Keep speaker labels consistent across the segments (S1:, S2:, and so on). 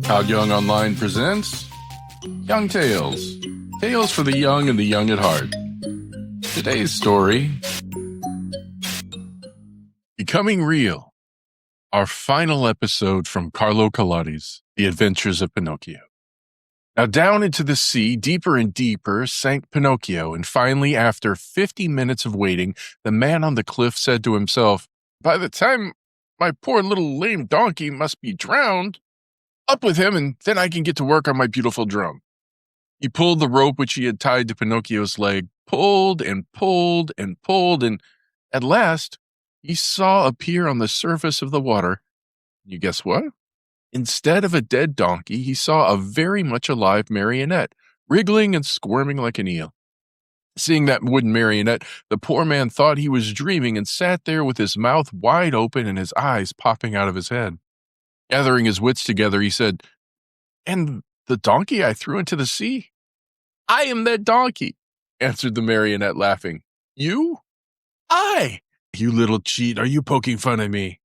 S1: ToddYoungONLINE presents Young Tales. Tales for the young and the young at heart. Today's story, Becoming Real. Our final episode from Carlo Collodi's The Adventures of Pinocchio. Now down into the sea, deeper and deeper, sank Pinocchio, and finally, after 50 minutes of waiting, the man on the cliff said to himself, "By the time my poor little lame donkey must be drowned, up with him, and then I can get to work on my beautiful drum." He pulled the rope which he had tied to Pinocchio's leg, pulled and pulled and pulled, and at last he saw appear on the surface of the water. You guess what? Instead of a dead donkey, he saw a very much alive marionette, wriggling and squirming like an eel. Seeing that wooden marionette, the poor man thought he was dreaming and sat there with his mouth wide open and his eyes popping out of his head. Gathering his wits together, he said, "And the donkey I threw into the sea?" "I am that donkey," answered the marionette, laughing. "You?" "I." "You little cheat, are you poking fun at me?"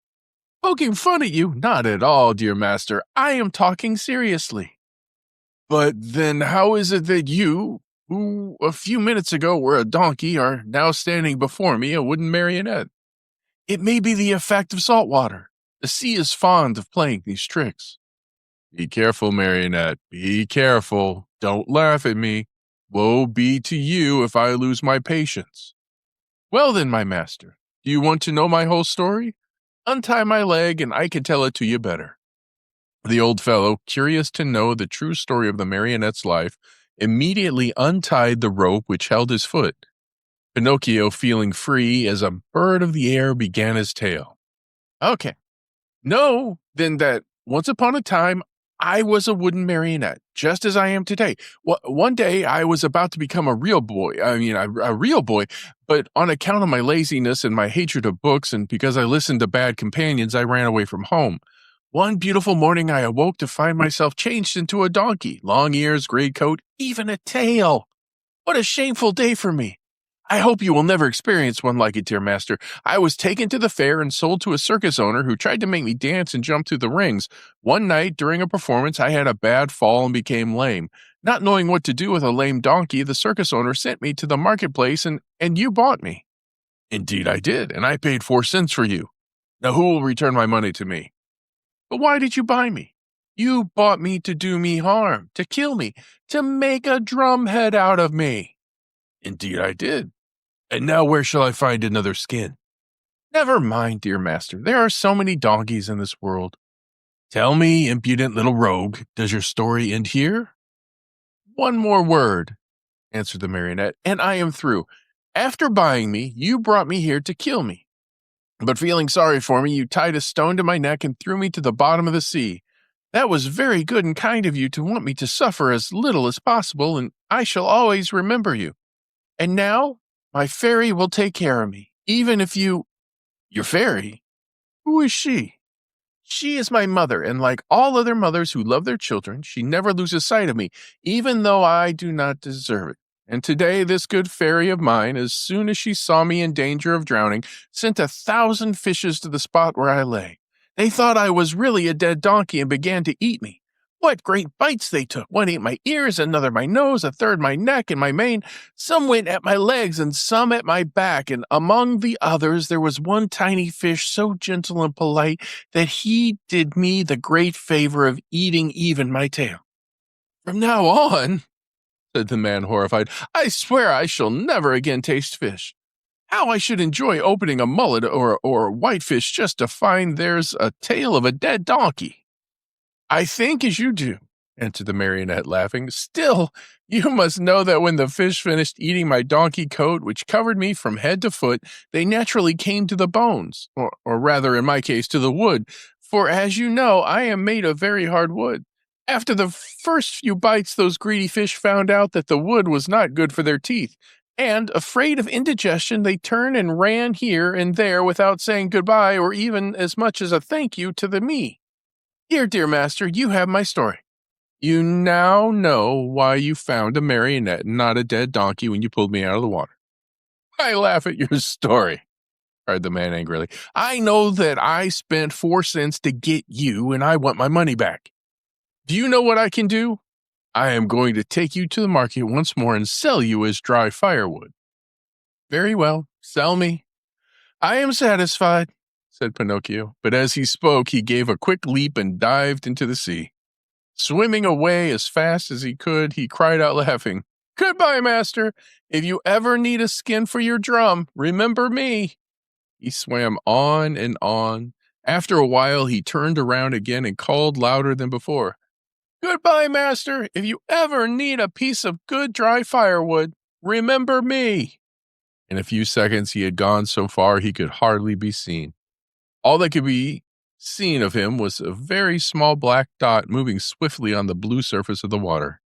S1: "Poking fun at you? Not at all, dear master. I am talking seriously." "But then how is it that you, who a few minutes ago were a donkey, are now standing before me a wooden marionette?" "It may be the effect of salt water. The sea is fond of playing these tricks." "Be careful, marionette. Be careful. Don't laugh at me. Woe be to you if I lose my patience." "Well then, my master, do you want to know my whole story? Untie my leg and I can tell it to you better." The old fellow, curious to know the true story of the marionette's life, immediately untied the rope which held his foot. Pinocchio, feeling free as a bird of the air, began his tale. "Okay. Know, then, that once upon a time, I was a wooden marionette, just as I am today. One day, I was about to become a real boy, but on account of my laziness and my hatred of books, and because I listened to bad companions, I ran away from home. One beautiful morning, I awoke to find myself changed into a donkey, long ears, gray coat, even a tail. What a shameful day for me. I hope you will never experience one like it, dear master. I was taken to the fair and sold to a circus owner who tried to make me dance and jump through the rings. One night, during a performance, I had a bad fall and became lame. Not knowing what to do with a lame donkey, the circus owner sent me to the marketplace, and you bought me." "Indeed I did, and I paid 4 cents for you. Now who will return my money to me?" "But why did you buy me?" "You bought me to do me harm, to kill me, to make a drumhead out of me." "Indeed I did. And now where shall I find another skin?" "Never mind, dear master. There are so many donkeys in this world." "Tell me, impudent little rogue, does your story end here?" "One more word," answered the marionette, "and I am through. After buying me, you brought me here to kill me. But feeling sorry for me, you tied a stone to my neck and threw me to the bottom of the sea. That was very good and kind of you to want me to suffer as little as possible, and I shall always remember you. And now my fairy will take care of me, even if you—" "Your fairy? Who is she?" "She is my mother, and like all other mothers who love their children, she never loses sight of me, even though I do not deserve it. And today this good fairy of mine, as soon as she saw me in danger of drowning, sent 1,000 fishes to the spot where I lay. They thought I was really a dead donkey and began to eat me. What great bites they took! One ate my ears, another my nose, a third my neck and my mane. Some went at my legs and some at my back, and among the others there was one tiny fish so gentle and polite that he did me the great favor of eating even my tail." "From now on," said the man, horrified, "I swear I shall never again taste fish. How I should enjoy opening a mullet or whitefish just to find there's a tail of a dead donkey." "I think as you do," answered the marionette, laughing. "Still, you must know that when the fish finished eating my donkey coat, which covered me from head to foot, they naturally came to the bones, or rather, in my case, to the wood, for, as you know, I am made of very hard wood. After the first few bites, those greedy fish found out that the wood was not good for their teeth, and, afraid of indigestion, they turned and ran here and there without saying goodbye or even as much as a thank you to me. Here, dear master, you have my story. You now know why you found a marionette and not a dead donkey when you pulled me out of the water." "I laugh at your story," cried the man angrily. "I know that I spent 4 cents to get you, and I want my money back." Do you know what I can do? I am going to take you to the market once more and sell you as dry firewood. Very well, sell me. I am satisfied, said Pinocchio, but as he spoke, he gave a quick leap and dived into the sea. Swimming away as fast as he could, he cried out laughing, Goodbye, master. If you ever need a skin for your drum, remember me. He swam on and on. After a while, he turned around again and called louder than before. Goodbye, master. If you ever need a piece of good dry firewood, remember me. In a few seconds, he had gone so far he could hardly be seen. All that could be seen of him was a very small black dot moving swiftly on the blue surface of the water.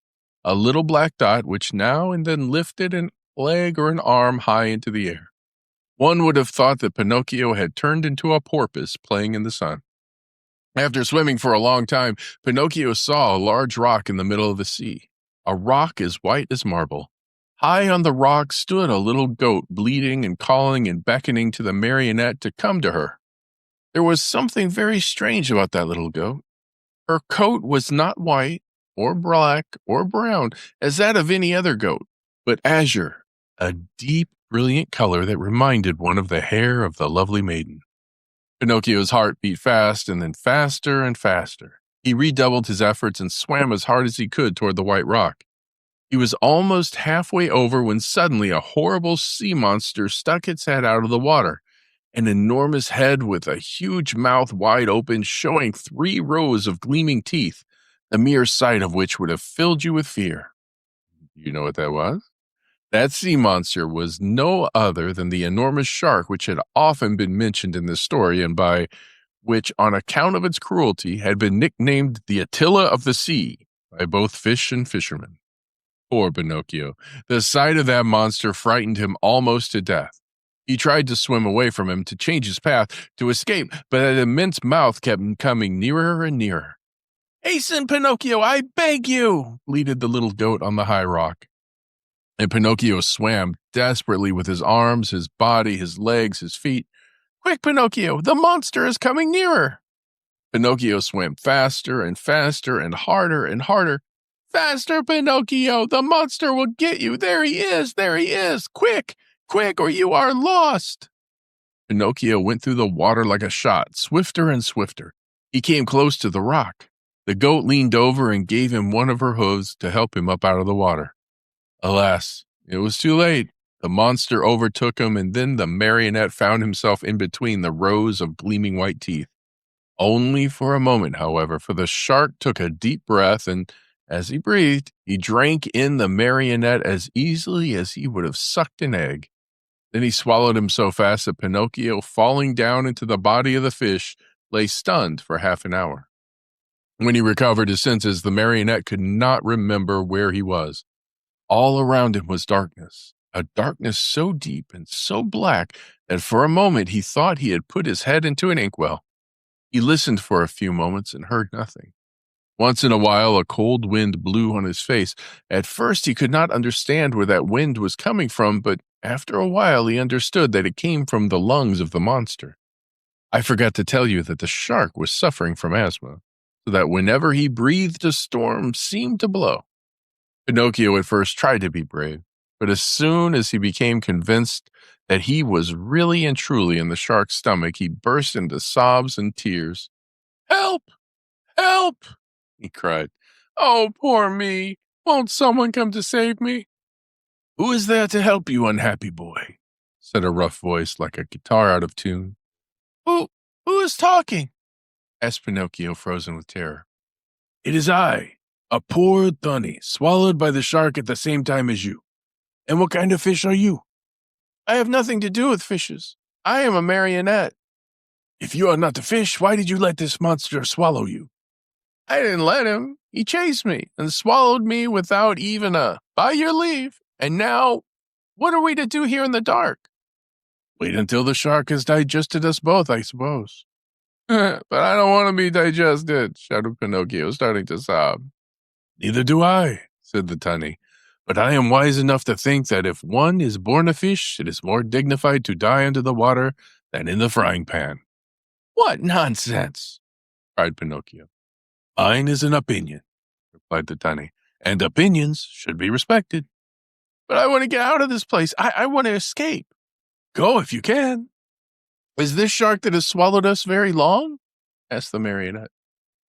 S1: A little black dot which now and then lifted a leg or an arm high into the air. One would have thought that Pinocchio had turned into a porpoise playing in the sun. After swimming for a long time, Pinocchio saw a large rock in the middle of the sea, a rock as white as marble. High on the rock stood a little goat, bleating and calling and beckoning to the marionette to come to her. There was something very strange about that little goat. Her coat was not white or black or brown as that of any other goat, but azure, a deep, brilliant color that reminded one of the hair of the lovely maiden. Pinocchio's heart beat fast and then faster and faster. He redoubled his efforts and swam as hard as he could toward the white rock. He was almost halfway over when suddenly a horrible sea monster stuck its head out of the water. An enormous head with a huge mouth wide open, showing 3 rows of gleaming teeth, the mere sight of which would have filled you with fear. You know what that was? That sea monster was no other than the enormous shark which had often been mentioned in this story and by which, on account of its cruelty, had been nicknamed the Attila of the Sea by both fish and fishermen. Poor Pinocchio. The sight of that monster frightened him almost to death. He tried to swim away from him, to change his path, to escape, but that immense mouth kept coming nearer and nearer. Hasten, Pinocchio, I beg you, bleated the little goat on the high rock. And Pinocchio swam desperately with his arms, his body, his legs, his feet. Quick, Pinocchio, the monster is coming nearer. Pinocchio swam faster and faster and harder and harder. Faster, Pinocchio, the monster will get you. There he is, there he is. Quick, quick, or you are lost. Pinocchio went through the water like a shot, swifter and swifter. He came close to the rock. The goat leaned over and gave him one of her hooves to help him up out of the water. Alas, it was too late. The monster overtook him, and then the marionette found himself in between the rows of gleaming white teeth. Only for a moment, however, for the shark took a deep breath, and as he breathed, he drank in the marionette as easily as he would have sucked an egg. Then he swallowed him so fast that Pinocchio, falling down into the body of the fish, lay stunned for half an hour. When he recovered his senses, the marionette could not remember where he was. All around him was darkness, a darkness so deep and so black that for a moment he thought he had put his head into an inkwell. He listened for a few moments and heard nothing. Once in a while, a cold wind blew on his face. At first, he could not understand where that wind was coming from, but after a while, he understood that it came from the lungs of the monster. I forgot to tell you that the shark was suffering from asthma, so that whenever he breathed, a storm seemed to blow. Pinocchio at first tried to be brave, but as soon as he became convinced that he was really and truly in the shark's stomach, he burst into sobs and tears. Help! Help! He cried. Oh, poor me! Won't someone come to save me? Who is there to help you, unhappy boy? Said a rough voice like a guitar out of tune. Who is talking? Asked Pinocchio, frozen with terror. It is I, a poor tunny, swallowed by the shark at the same time as you. And what kind of fish are you? I have nothing to do with fishes. I am a marionette. If you are not a fish, why did you let this monster swallow you? I didn't let him. He chased me and swallowed me without even a by your leave. And now, what are we to do here in the dark? Wait until the shark has digested us both, I suppose. But I don't want to be digested, shouted Pinocchio, starting to sob. Neither do I, said the tunny. But I am wise enough to think that if one is born a fish, it is more dignified to die under the water than in the frying pan. What nonsense, cried Pinocchio. Mine is an opinion, replied the tunny, and opinions should be respected. But I want to get out of this place. I want to escape. Go if you can. Is this shark that has swallowed us very long? Asked the marionette.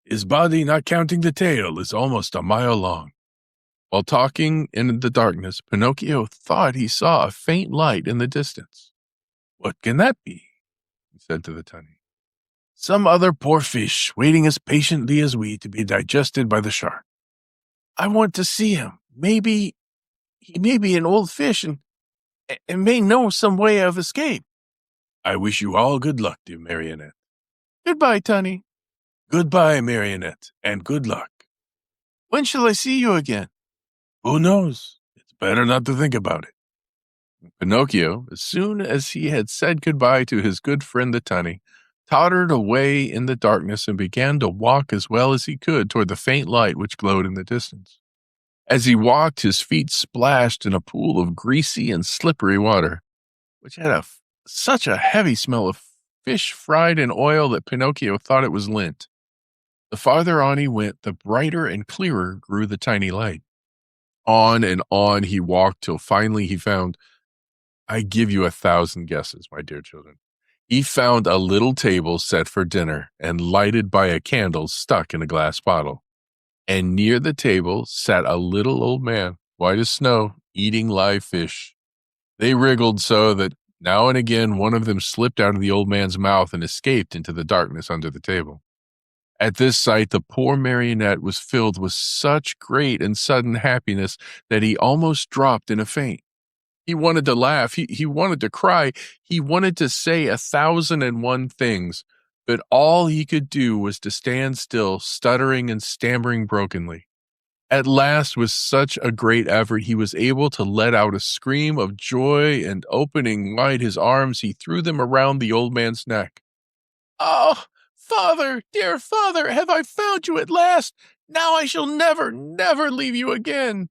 S1: His body, not counting the tail, is almost a mile long. While talking in the darkness, Pinocchio thought he saw a faint light in the distance. What can that be? He said to the tunny. Some other poor fish waiting as patiently as we to be digested by the shark. I want to see him. Maybe he may be an old fish and may know some way of escape. I wish you all good luck, dear marionette. Goodbye, tunny. Goodbye, marionette, and good luck. When shall I see you again? Who knows? It's better not to think about it. Pinocchio, as soon as he had said goodbye to his good friend the tunny, tottered away in the darkness and began to walk as well as he could toward the faint light which glowed in the distance. As he walked, his feet splashed in a pool of greasy and slippery water, which had such a heavy smell of fish fried in oil that Pinocchio thought it was lint. The farther on he went, the brighter and clearer grew the tiny light. On and on he walked till finally he found, I give you 1,000 guesses, my dear children. He found a little table set for dinner and lighted by a candle stuck in a glass bottle. And near the table sat a little old man, white as snow, eating live fish. They wriggled so that now and again one of them slipped out of the old man's mouth and escaped into the darkness under the table. At this sight, the poor marionette was filled with such great and sudden happiness that he almost dropped in a faint. He wanted to laugh. He wanted to cry. He wanted to say 1,001 things, but all he could do was to stand still, stuttering and stammering brokenly. At last, with such a great effort, he was able to let out a scream of joy, and opening wide his arms, he threw them around the old man's neck. Oh, father, dear father, have I found you at last? Now I shall never, never leave you again.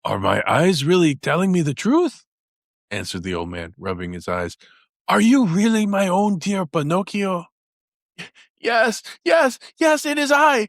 S1: Are my eyes really telling me the truth? Answered the old man, rubbing his eyes. Are you really my own dear Pinocchio? Yes, it is I.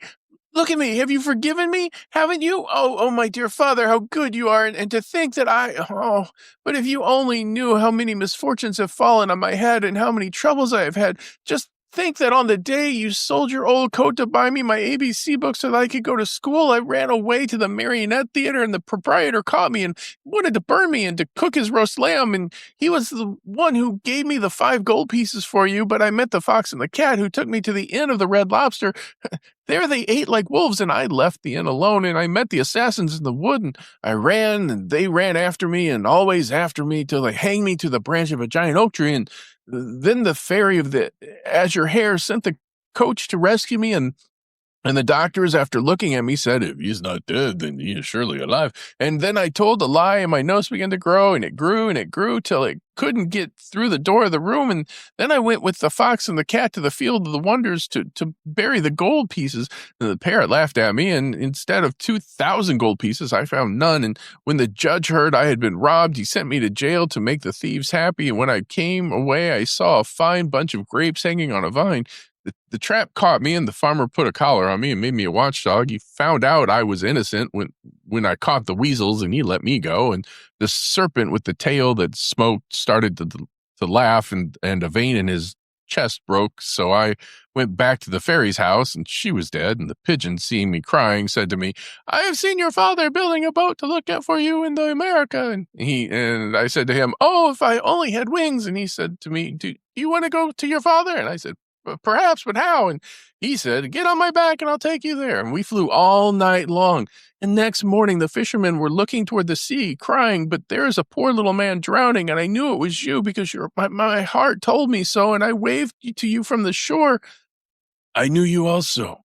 S1: Look at me. Have you forgiven me? Haven't you? Oh, my dear father, how good you are. And to think that but if you only knew how many misfortunes have fallen on my head and how many troubles I have had, just think that on the day you sold your old coat to buy me my ABC book so that I could go to school, I ran away to the marionette theater and the proprietor caught me and wanted to burn me and to cook his roast lamb. And he was the one who gave me the 5 gold pieces for you, but I met the fox and the cat who took me to the inn of the Red Lobster. There they ate like wolves, and I left the inn alone, and I met the assassins in the wood, and I ran, and they ran after me, and always after me, till they hanged me to the branch of a giant oak tree, and then the fairy of the Azure Hair sent the coach to rescue me, and the doctors, after looking at me, said, if he's not dead, then he is surely alive. And then I told a lie, and my nose began to grow, and it grew till it couldn't get through the door of the room. And then I went with the fox and the cat to the field of the wonders to bury the gold pieces. And the parrot laughed at me, and instead of 2,000 gold pieces, I found none. And when the judge heard I had been robbed, he sent me to jail to make the thieves happy. And when I came away, I saw a fine bunch of grapes hanging on a vine. The trap caught me, and the farmer put a collar on me and made me a watchdog. He found out I was innocent when I caught the weasels, and he let me go. And the serpent with the tail that smoked started to laugh, and a vein in his chest broke. So I went back to the fairy's house, and she was dead. And the pigeon, seeing me crying, said to me, I have seen your father building a boat to look out for you in the America. And I said to him, oh, if I only had wings. And he said to me, do you want to go to your father? And I said, perhaps, but how? And he said, get on my back and I'll take you there. And we flew all night long. And next morning, the fishermen were looking toward the sea, crying, but there is a poor little man drowning. And I knew it was you because my heart told me so. And I waved to you from the shore. I knew you also,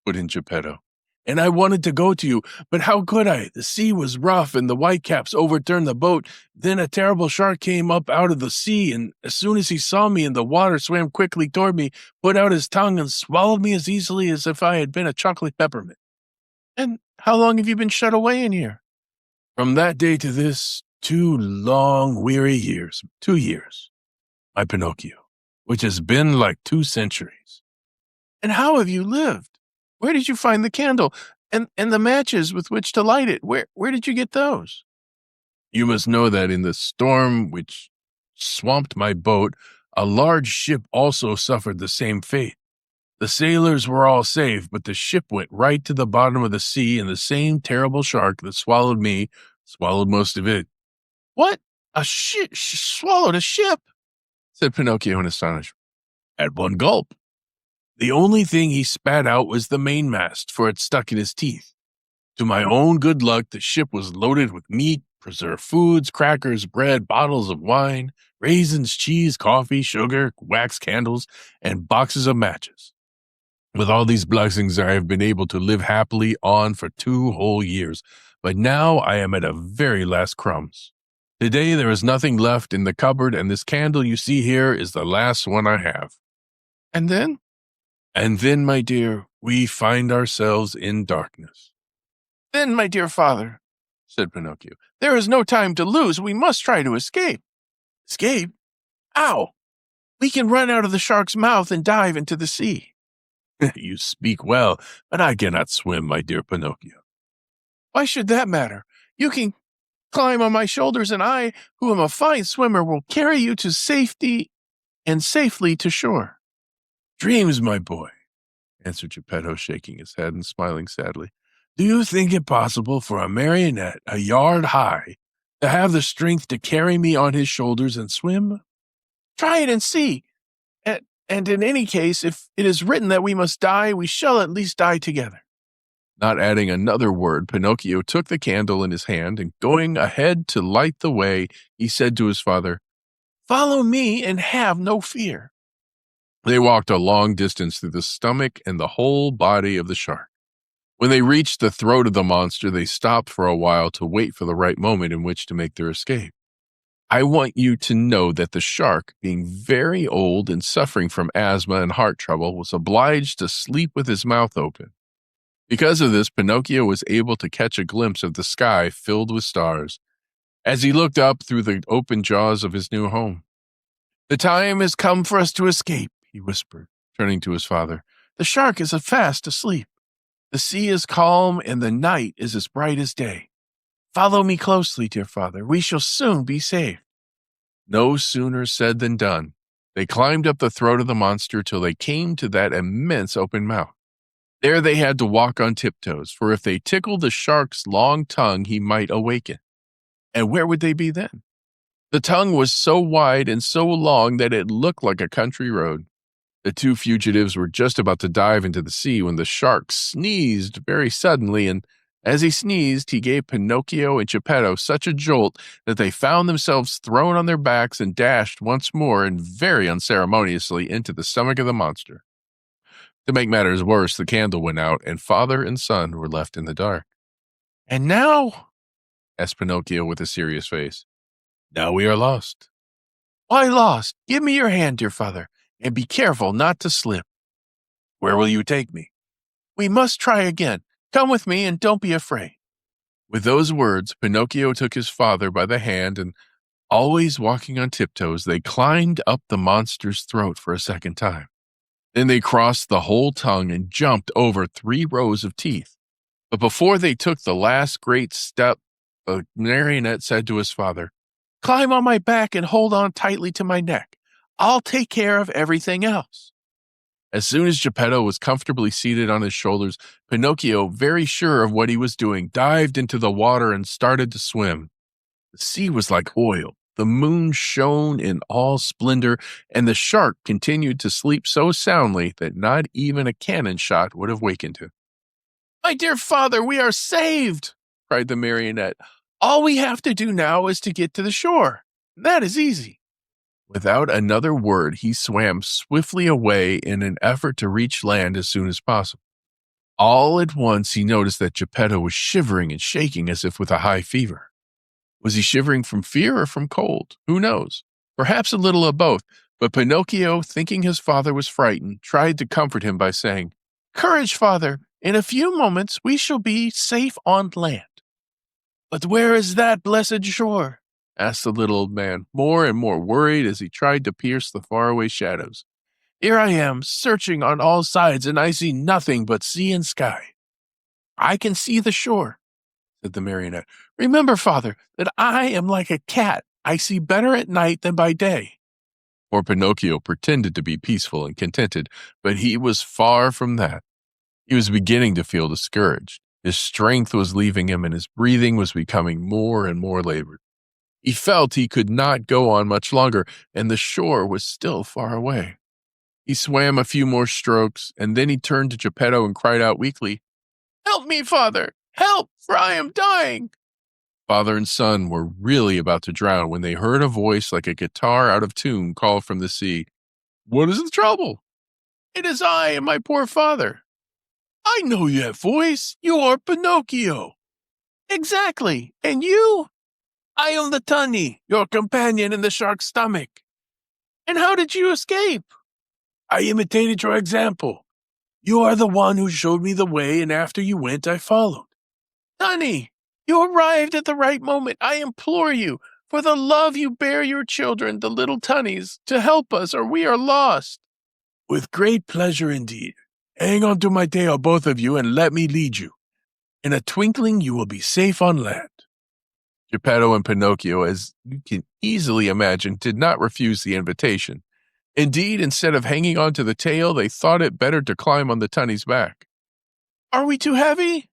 S1: put in Geppetto. And I wanted to go to you, but how could I? The sea was rough, and the whitecaps overturned the boat. Then a terrible shark came up out of the sea, and as soon as he saw me in the water, swam quickly toward me, put out his tongue, and swallowed me as easily as if I had been a chocolate peppermint. And how long have you been shut away in here? From that day to this, 2 long, weary years. 2 years, my Pinocchio, which has been like 2 centuries. And how have you lived? Where did you find the candle and the matches with which to light it? Where did you get those? You must know that in the storm which swamped my boat, a large ship also suffered the same fate. The sailors were all safe, but the ship went right to the bottom of the sea, and the same terrible shark that swallowed me swallowed most of it. What? A ship swallowed a ship? Said Pinocchio in astonishment. At one gulp. The only thing he spat out was the mainmast, for it stuck in his teeth. To my own good luck, the ship was loaded with meat, preserved foods, crackers, bread, bottles of wine, raisins, cheese, coffee, sugar, wax candles, and boxes of matches. With all these blessings, I have been able to live happily on for 2 whole years, but now I am at a very last crumbs. Today there is nothing left in the cupboard, and this candle you see here is the last one I have. And then? And then, my dear, we find ourselves in darkness. Then, my dear father, said Pinocchio, there is no time to lose. We must try to escape. Escape? Ow! We can run out of the shark's mouth and dive into the sea. You speak well, but I cannot swim, my dear Pinocchio. Why should that matter? You can climb on my shoulders, and I, who am a fine swimmer, will carry you to safety and safely to shore. Dreams, my boy, answered Geppetto, shaking his head and smiling sadly. Do you think it possible for a marionette a yard high to have the strength to carry me on his shoulders and swim? Try it and see. And in any case, if it is written that we must die, we shall at least die together. Not adding another word, Pinocchio took the candle in his hand, and going ahead to light the way, he said to his father, Follow me and have no fear. They walked a long distance through the stomach and the whole body of the shark. When they reached the throat of the monster, they stopped for a while to wait for the right moment in which to make their escape. I want you to know that the shark, being very old and suffering from asthma and heart trouble, was obliged to sleep with his mouth open. Because of this, Pinocchio was able to catch a glimpse of the sky filled with stars as he looked up through the open jaws of his new home. The time has come for us to escape, he whispered, turning to his father. The shark is fast asleep. The sea is calm, and the night is as bright as day. Follow me closely, dear father. We shall soon be saved. No sooner said than done. They climbed up the throat of the monster till they came to that immense open mouth. There they had to walk on tiptoes, for if they tickled the shark's long tongue, he might awaken. And where would they be then? The tongue was so wide and so long that it looked like a country road. The two fugitives were just about to dive into the sea when the shark sneezed very suddenly, and as he sneezed, he gave Pinocchio and Geppetto such a jolt that they found themselves thrown on their backs and dashed once more and very unceremoniously into the stomach of the monster. To make matters worse, the candle went out, and father and son were left in the dark. And now? Asked Pinocchio with a serious face. Now we are lost. Why lost? Give me your hand, dear father, and be careful not to slip. Where will you take me? We must try again. Come with me and don't be afraid. With those words, Pinocchio took his father by the hand and, always walking on tiptoes, they climbed up the monster's throat for a second time. Then they crossed the whole tongue and jumped over 3 rows of teeth. But before they took the last great step, the marionette said to his father, Climb on my back and hold on tightly to my neck. I'll take care of everything else. As soon as Geppetto was comfortably seated on his shoulders, Pinocchio, very sure of what he was doing, dived into the water and started to swim. The sea was like oil, the moon shone in all splendor, and the shark continued to sleep so soundly that not even a cannon shot would have wakened him. My dear father, we are saved, cried the marionette. All we have to do now is to get to the shore. That is easy. Without another word, he swam swiftly away in an effort to reach land as soon as possible. All at once, he noticed that Geppetto was shivering and shaking as if with a high fever. Was he shivering from fear or from cold? Who knows? Perhaps a little of both, but Pinocchio, thinking his father was frightened, tried to comfort him by saying, Courage, father! In a few moments we shall be safe on land. But where is that blessed shore? Asked the little old man, more and more worried as he tried to pierce the faraway shadows. Here I am, searching on all sides, and I see nothing but sea and sky. I can see the shore, said the marionette. Remember, father, that I am like a cat. I see better at night than by day. Poor Pinocchio pretended to be peaceful and contented, but he was far from that. He was beginning to feel discouraged. His strength was leaving him, and his breathing was becoming more and more labored. He felt he could not go on much longer, and the shore was still far away. He swam a few more strokes, and then he turned to Geppetto and cried out weakly, "Help me, father! Help, for I am dying!" Father and son were really about to drown when they heard a voice like a guitar out of tune call from the sea. "What is the trouble?" "It is I and my poor father." "I know that voice. You are Pinocchio." "Exactly. And you?" "I am the tunny, your companion in the shark's stomach." "And how did you escape?" "I imitated your example. You are the one who showed me the way, and after you went, I followed." "Tunny, you arrived at the right moment. I implore you, for the love you bear your children, the little tunnies, to help us, or we are lost." "With great pleasure indeed. Hang on to my tail, both of you, and let me lead you. In a twinkling, you will be safe on land." Geppetto and Pinocchio, as you can easily imagine, did not refuse the invitation. Indeed, instead of hanging on to the tail, they thought it better to climb on the tunny's back. "Are we too heavy?"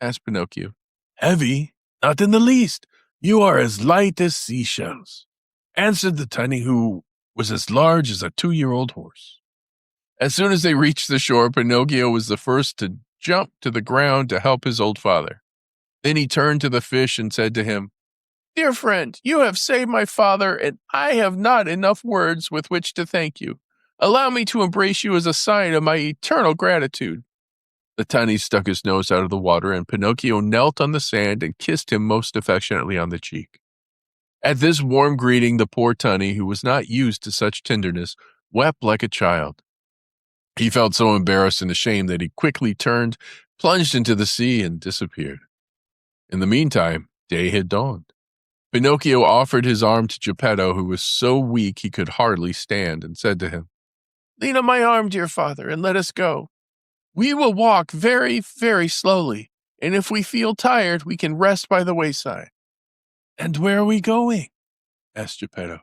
S1: asked Pinocchio. "Heavy? Not in the least. You are as light as seashells," answered the tunny, who was as large as a 2-year-old horse. As soon as they reached the shore, Pinocchio was the first to jump to the ground to help his old father. Then he turned to the fish and said to him, "Dear friend, you have saved my father, and I have not enough words with which to thank you. Allow me to embrace you as a sign of my eternal gratitude." The tunny stuck his nose out of the water, and Pinocchio knelt on the sand and kissed him most affectionately on the cheek. At this warm greeting, the poor tunny, who was not used to such tenderness, wept like a child. He felt so embarrassed and ashamed that he quickly turned, plunged into the sea, and disappeared. In the meantime, day had dawned. Pinocchio offered his arm to Geppetto, who was so weak he could hardly stand, and said to him, "Lean on my arm, dear father, and let us go. We will walk very, very slowly, and if we feel tired, we can rest by the wayside." "And where are we going?" asked Geppetto.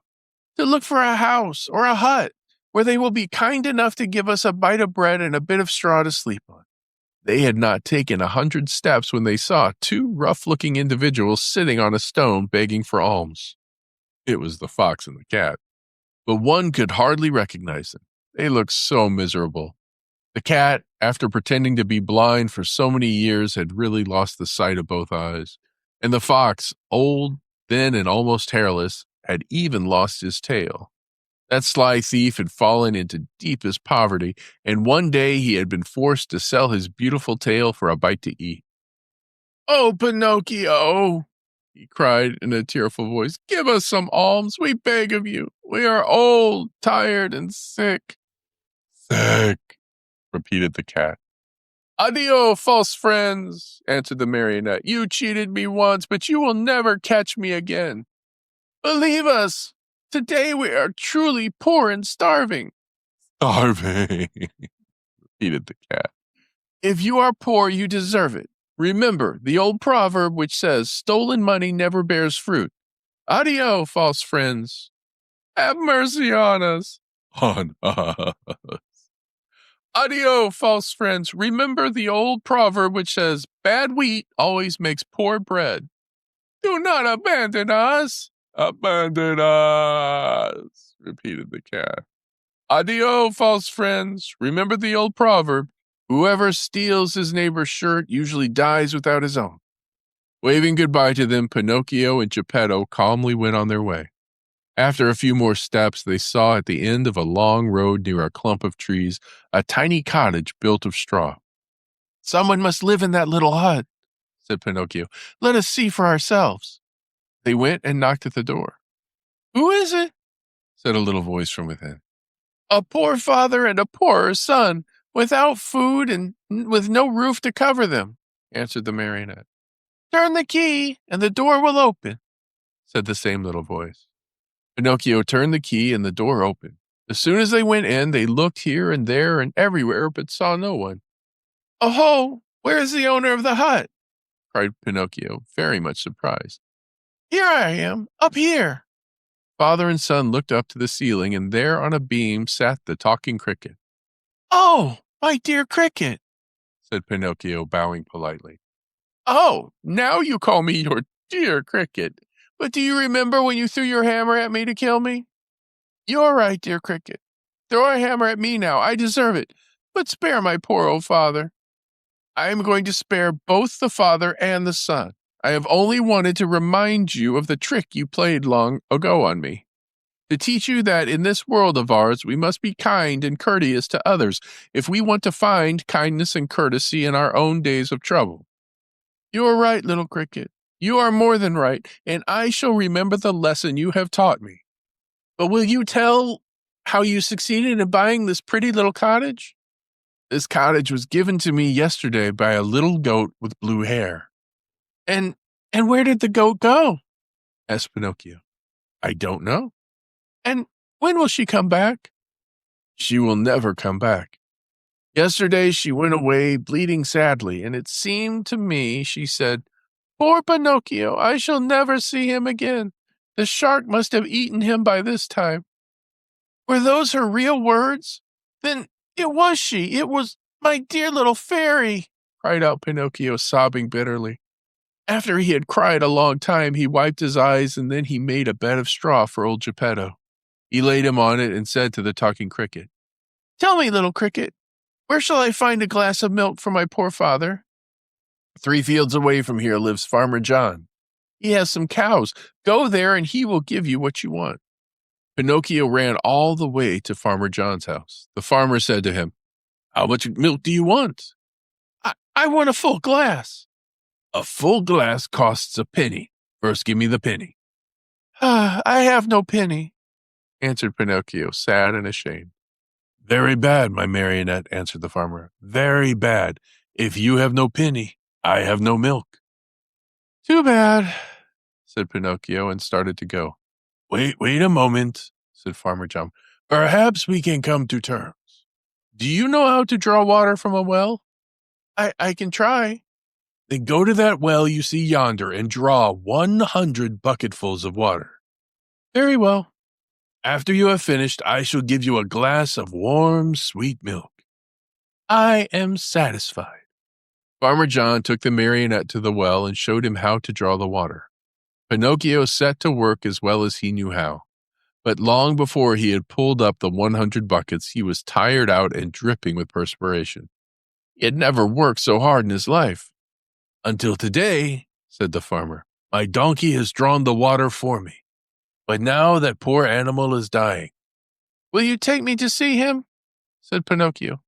S1: "To look for a house or a hut, where they will be kind enough to give us a bite of bread and a bit of straw to sleep on." They had not taken 100 steps when they saw 2 rough-looking individuals sitting on a stone begging for alms. It was the fox and the cat, but one could hardly recognize them. They looked so miserable. The cat, after pretending to be blind for so many years, had really lost the sight of both eyes. And the fox, old, thin, and almost hairless, had even lost his tail. That sly thief had fallen into deepest poverty, and one day he had been forced to sell his beautiful tail for a bite to eat. "Oh, Pinocchio," he cried in a tearful voice, "give us some alms, we beg of you. We are old, tired, and sick." "Sick," repeated the cat. "Addio, false friends," answered the marionette. "You cheated me once, but you will never catch me again. Believe us, today we are truly poor and starving." "Starving," repeated the cat. "If you are poor, you deserve it. Remember the old proverb which says, 'Stolen money never bears fruit.' Addio, false friends. Have mercy on us." "On us." "Addio, false friends. Remember the old proverb which says, 'Bad wheat always makes poor bread.' Do not abandon us." "Abandon us," repeated the cat. "Addio, false friends. Remember the old proverb, 'Whoever steals his neighbor's shirt usually dies without his own.'" Waving goodbye to them, Pinocchio and Geppetto calmly went on their way. After a few more steps, they saw at the end of a long road near a clump of trees a tiny cottage built of straw. "Someone must live in that little hut," said Pinocchio. "Let us see for ourselves." They went and knocked at the door. "Who is it?" said a little voice from within. "A poor father and a poorer son, without food and with no roof to cover them," answered the marionette. "Turn the key, and the door will open," said the same little voice. Pinocchio turned the key, and the door opened. As soon as they went in, they looked here and there and everywhere, but saw no one. "Oh, where is the owner of the hut?" cried Pinocchio, very much surprised. "Here I am, up here." Father and son looked up to the ceiling, and there on a beam sat the talking cricket. "Oh, my dear cricket," said Pinocchio, bowing politely. "Oh, now you call me your dear cricket. But do you remember when you threw your hammer at me to kill me? You're right, dear cricket. Throw a hammer at me now. I deserve it. But spare my poor old father. I am going to spare both the father and the son. I have only wanted to remind you of the trick you played long ago on me. To teach you that in this world of ours, we must be kind and courteous to others if we want to find kindness and courtesy in our own days of trouble. You are right, little cricket. You are more than right, and I shall remember the lesson you have taught me. But will you tell how you succeeded in buying this pretty little cottage? This cottage was given to me yesterday by a little goat with blue hair." And where did the goat go?" asked Pinocchio. "I don't know." "And when will she come back?" "She will never come back. Yesterday she went away bleeding sadly, and it seemed to me she said, 'Poor Pinocchio, I shall never see him again. The shark must have eaten him by this time.'" "Were those her real words? Then it was she. It was my dear little fairy," cried out Pinocchio, sobbing bitterly. After he had cried a long time, he wiped his eyes, and then he made a bed of straw for old Geppetto. He laid him on it and said to the talking cricket, "Tell me, little cricket, where shall I find a glass of milk for my poor father?" 3 fields away from here lives Farmer John. He has some cows. Go there and he will give you what you want." Pinocchio ran all the way to Farmer John's house. The farmer said to him, "How much milk do you want?" I want a full glass." "A full glass costs a penny. First give me the penny." "I have no penny," answered Pinocchio, sad and ashamed. "Very bad, my marionette," answered the farmer. "Very bad. If you have no penny, I have no milk." "Too bad," said Pinocchio, and started to go. Wait a moment," said Farmer John. "Perhaps we can come to terms. Do you know how to draw water from a well?" I can try." "Then go to that well you see yonder and draw 100 bucketfuls of water." "Very well." "After you have finished, I shall give you a glass of warm, sweet milk." "I am satisfied." Farmer John took the marionette to the well and showed him how to draw the water. Pinocchio set to work as well as he knew how. But long before he had pulled up the 100 buckets, he was tired out and dripping with perspiration. He had never worked so hard in his life. "Until today," said the farmer, "my donkey has drawn the water for me. But now that poor animal is dying." "Will you take me to see him?" said Pinocchio.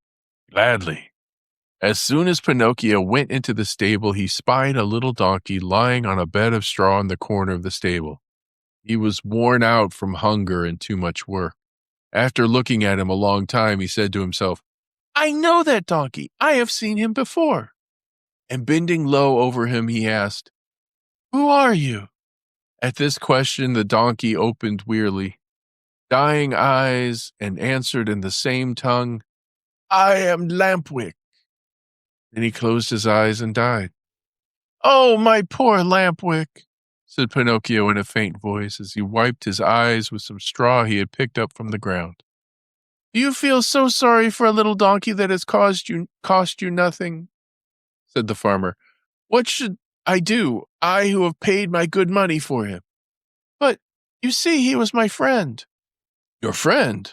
S1: "Gladly." As soon as Pinocchio went into the stable, he spied a little donkey lying on a bed of straw in the corner of the stable. He was worn out from hunger and too much work. After looking at him a long time, he said to himself, "I know that donkey. I have seen him before." And bending low over him, he asked, "Who are you?" At this question, the donkey opened wearily, dying eyes, and answered in the same tongue, "I am Lampwick." Then he closed his eyes and died. "Oh, my poor Lampwick," said Pinocchio in a faint voice as he wiped his eyes with some straw he had picked up from the ground. "Do you feel so sorry for a little donkey that has cost you nothing?" said the farmer. "What should I do, I who have paid my good money for him?" "But you see, he was my friend." "Your friend?"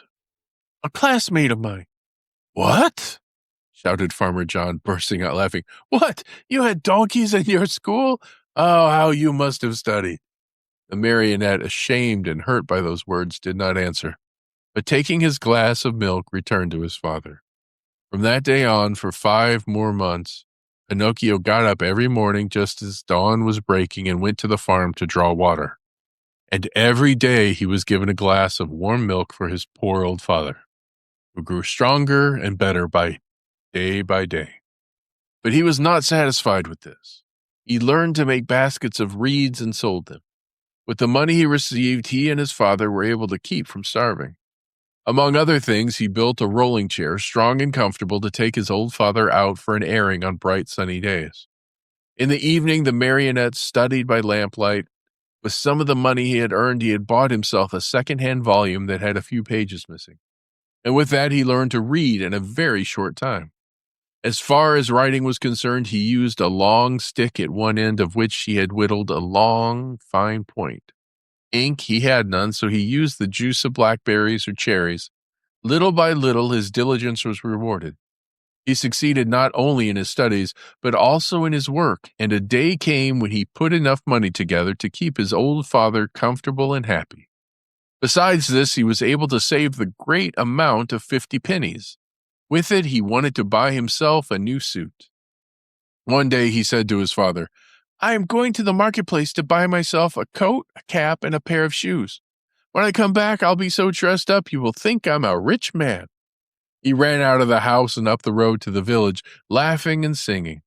S1: "A classmate of mine." "What?" shouted Farmer John, bursting out laughing. "What? You had donkeys in your school? Oh, how you must have studied." The marionette, ashamed and hurt by those words, did not answer, but taking his glass of milk, returned to his father. From that day on, for 5 more months, Pinocchio got up every morning just as dawn was breaking and went to the farm to draw water. And every day he was given a glass of warm milk for his poor old father, who grew stronger and better by day. But he was not satisfied with this. He learned to make baskets of reeds and sold them. With the money he received, he and his father were able to keep from starving. Among other things, he built a rolling chair, strong and comfortable, to take his old father out for an airing on bright sunny days. In the evening, the marionette studied by lamplight. With some of the money he had earned, he had bought himself a second-hand volume that had a few pages missing. And with that, he learned to read in a very short time. As far as writing was concerned, he used a long stick at one end of which he had whittled a long, fine point. Ink he had none, so he used the juice of blackberries or cherries. Little by little, his diligence was rewarded. He succeeded not only in his studies, but also in his work, and a day came when he put enough money together to keep his old father comfortable and happy. Besides this, he was able to save the great amount of 50 pennies. With it, he wanted to buy himself a new suit. One day he said to his father, "I am going to the marketplace to buy myself a coat, a cap, and a pair of shoes. When I come back, I'll be so dressed up you will think I'm a rich man." He ran out of the house and up the road to the village, laughing and singing.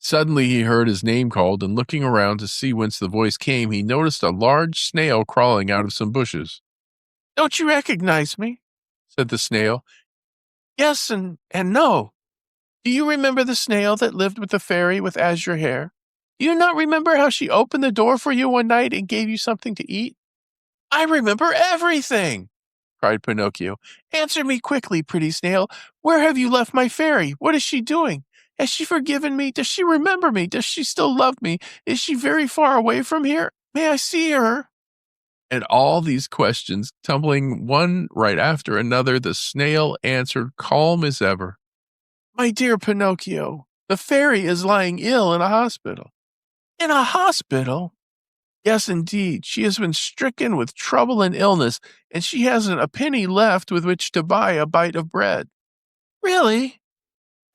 S1: Suddenly he heard his name called, and looking around to see whence the voice came, he noticed a large snail crawling out of some bushes. "Don't you recognize me?" said the snail. "Yes and no. Do you remember the snail that lived with the fairy with azure hair? Do you not remember how she opened the door for you one night and gave you something to eat?" "I remember everything!" cried Pinocchio. "Answer me quickly, pretty snail. Where have you left my fairy? What is she doing? Has she forgiven me? Does she remember me? Does she still love me? Is she very far away from here? May I see her?" And all these questions, tumbling one right after another, the snail answered calm as ever. "My dear Pinocchio, the fairy is lying ill in a hospital." "In a hospital?" "Yes, indeed. She has been stricken with trouble and illness, and she hasn't a penny left with which to buy a bite of bread." "Really?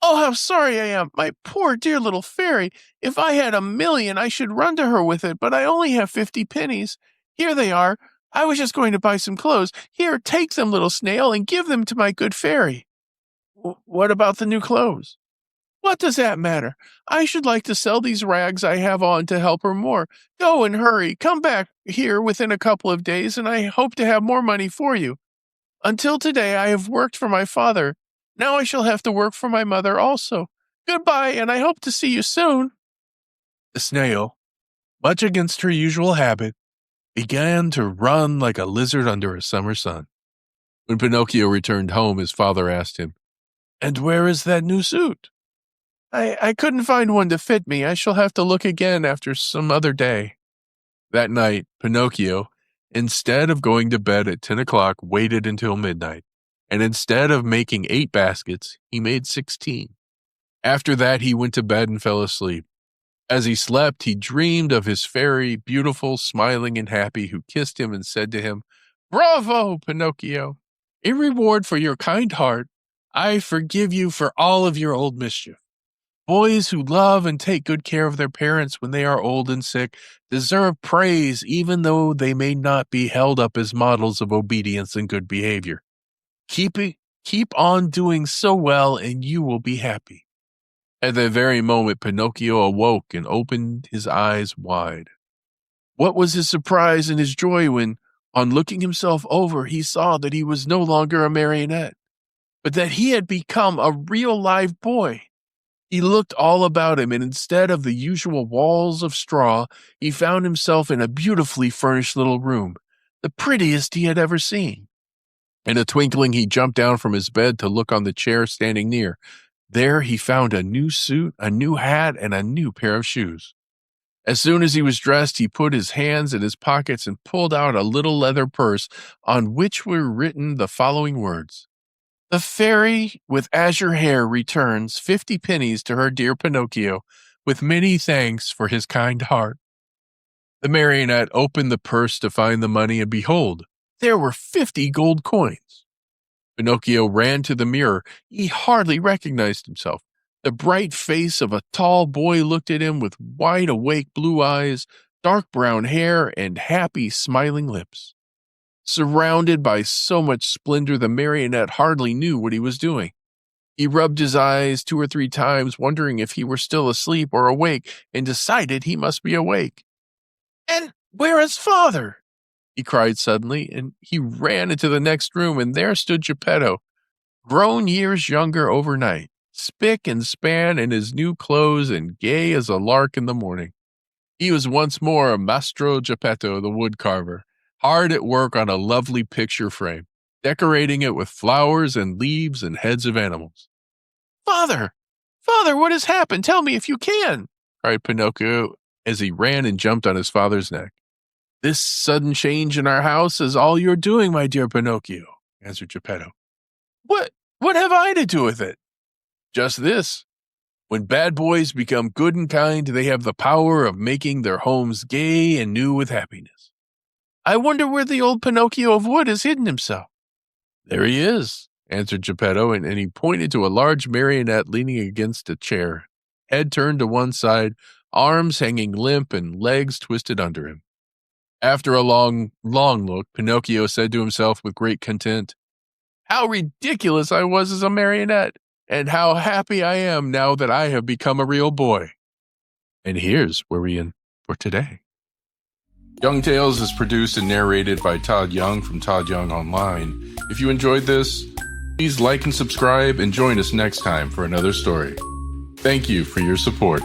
S1: Oh, how sorry I am. My poor dear little fairy. If I had 1,000,000, I should run to her with it, but I only have 50 pennies. Here they are. I was just going to buy some clothes. Here, take them, little snail, and give them to my good fairy." "What about the new clothes?" "What does that matter? I should like to sell these rags I have on to help her more. Go and hurry. Come back here within a couple of days, and I hope to have more money for you. Until today I have worked for my father. Now I shall have to work for my mother also. Goodbye, and I hope to see you soon." The snail, much against her usual habit, began to run like a lizard under a summer sun. When Pinocchio returned home, his father asked him, "And where is that new suit?" I couldn't find one to fit me. I shall have to look again after some other day." That night, Pinocchio, instead of going to bed at 10 o'clock, waited until midnight. And instead of making 8 baskets, he made 16. After that, he went to bed and fell asleep. As he slept, he dreamed of his fairy, beautiful, smiling, and happy, who kissed him and said to him, "Bravo, Pinocchio! In reward for your kind heart, I forgive you for all of your old mischief. Boys who love and take good care of their parents when they are old and sick deserve praise, even though they may not be held up as models of obedience and good behavior. Keep on doing so well, and you will be happy." At that very moment, Pinocchio awoke and opened his eyes wide. What was his surprise and his joy when, on looking himself over, he saw that he was no longer a marionette, but that he had become a real live boy. He looked all about him, and instead of the usual walls of straw, he found himself in a beautifully furnished little room, the prettiest he had ever seen. In a twinkling, he jumped down from his bed to look on the chair standing near. There he found a new suit, a new hat, and a new pair of shoes. As soon as he was dressed, he put his hands in his pockets and pulled out a little leather purse on which were written the following words: "The fairy with azure hair returns 50 pennies to her dear Pinocchio, with many thanks for his kind heart." The marionette opened the purse to find the money, and behold, there were 50 gold coins. Pinocchio ran to the mirror. He hardly recognized himself. The bright face of a tall boy looked at him with wide-awake blue eyes, dark brown hair, and happy, smiling lips. Surrounded by so much splendor, the marionette hardly knew what he was doing. He rubbed his eyes 2 or 3 times, wondering if he were still asleep or awake, and decided he must be awake. "And where is father?" he cried suddenly, and he ran into the next room, and there stood Geppetto, grown years younger overnight, spick and span in his new clothes and gay as a lark in the morning. He was once more Mastro Geppetto, the woodcarver, hard at work on a lovely picture frame, decorating it with flowers and leaves and heads of animals. Father! Father, what has happened? Tell me if you can! Cried Pinocchio as he ran and jumped on his father's neck. This sudden change in our house is all you're doing, my dear Pinocchio, answered Geppetto. What have I to do with it? Just this. When bad boys become good and kind, they have the power of making their homes gay and new with happiness. I wonder where the old Pinocchio of wood has hidden himself. There he is, answered Geppetto, and he pointed to a large marionette leaning against a chair, head turned to one side, arms hanging limp and legs twisted under him. After a long look, Pinocchio said to himself with great content, How ridiculous I was as a marionette, and how happy I am now that I have become a real boy. And here's where we end for today. Young Tales is produced and narrated by Todd Young from Todd Young Online. If you enjoyed this, please like and subscribe and join us next time for another story. Thank you for your support.